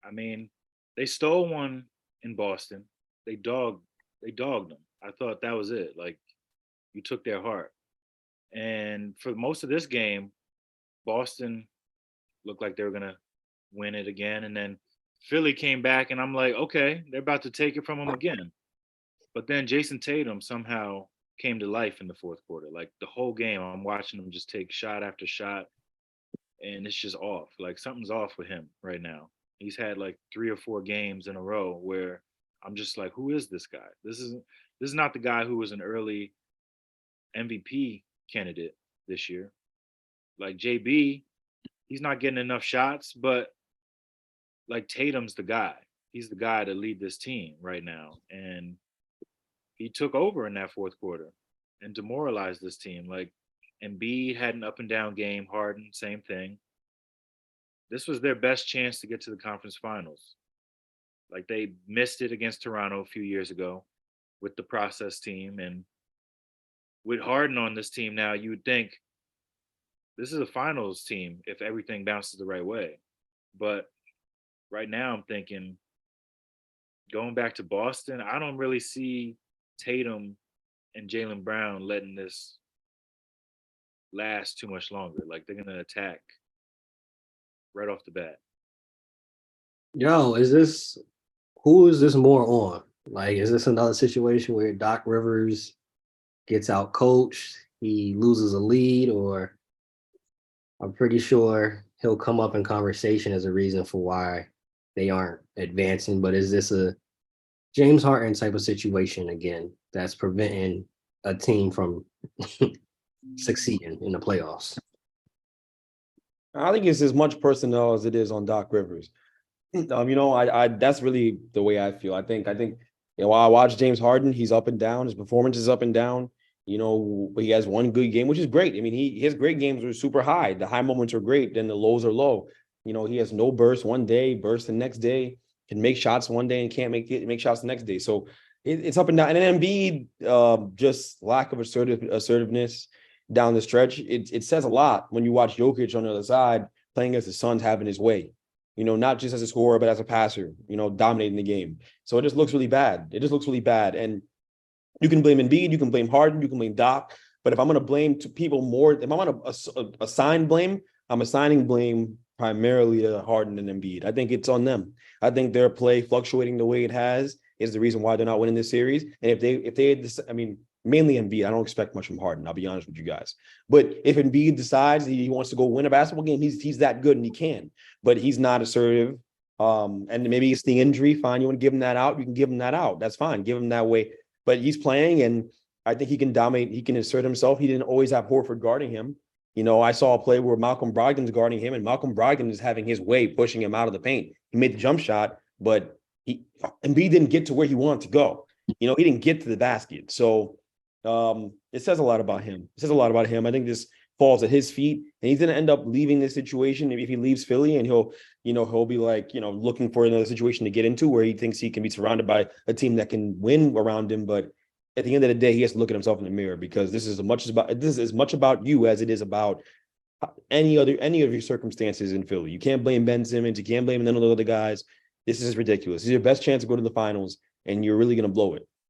I mean, they stole one in Boston. They dogged they dogged them. I thought that was it. Like you took their heart. And for most of this game, Boston looked like they were gonna win it again. And then Philly came back, and I'm like, okay, they're about to take it from them again. But then Jason Tatum somehow came to life in the fourth quarter. Like the whole game, I'm watching him just take shot after shot, and it's just off. Like something's off with him right now. He's had like 3 or 4 games in a row where I'm just like, who is this guy? This is not the guy who was an early MVP candidate this year. Like JB, he's not getting enough shots, but like Tatum's the guy. He's the guy to lead this team right now. And he took over in that fourth quarter and demoralized this team. Like Embiid had an up and down game, Harden, same thing. This was their best chance to get to the conference finals. Like they missed it against Toronto a few years ago with the process team. And with Harden on this team now, you would think this is a finals team if everything bounces the right way. But right now, I'm thinking going back to Boston, I don't really see Tatum and Jalen Brown letting this last too much longer. Like they're gonna attack right off the bat. Yo, who is this more on? Like, is this another situation where Doc Rivers gets out coached, he loses a lead, or I'm pretty sure he'll come up in conversation as a reason for why they aren't advancing. But is this a James Harden type of situation again that's preventing a team from succeeding in the playoffs? I think it's as much personnel as it is on Doc Rivers. I that's really the way I feel. While I watch James Harden, he's up and down. His performance is up and down. He has one good game, which is great. I mean, his great games are super high. The high moments are great, then the lows are low. He has no burst one day, burst the next day, can make shots one day and can't make shots the next day. So it's up and down. And then Embiid, just lack of assertiveness down the stretch. It says a lot when you watch Jokic on the other side playing as the Suns having his way. Not just as a scorer, but as a passer, dominating the game. So it just looks really bad. It just looks really bad. And you can blame Embiid, you can blame Harden, you can blame Doc. But if I'm going to blame people more, if I'm going to assign blame, I'm assigning blame primarily to Harden and Embiid. I think it's on them. I think their play fluctuating the way it has is the reason why they're not winning this series. And if they had this, I mean, mainly Embiid, I don't expect much from Harden. I'll be honest with you guys. But if Embiid decides he wants to go win a basketball game, he's that good and he can. But he's not assertive. And maybe it's the injury. Fine, you want to give him that out? You can give him that out. That's fine. Give him that way. But he's playing, and I think he can dominate. He can assert himself. He didn't always have Horford guarding him. I saw a play where Malcolm Brogdon's guarding him, and Malcolm Brogdon is having his way, pushing him out of the paint. He made the jump shot, but Embiid didn't get to where he wanted to go. He didn't get to the basket. So it says a lot about him. It says a lot about him. I think this falls at his feet, and he's going to end up leaving this situation if he leaves Philly, and he'll be like, looking for another situation to get into where he thinks he can be surrounded by a team that can win around him. But at the end of the day, he has to look at himself in the mirror, because this is as much about you as it is about any of your circumstances in Philly. You can't blame Ben Simmons. You can't blame none of the other guys. This is ridiculous. This is your best chance to go to the finals, and you're really going to blow it.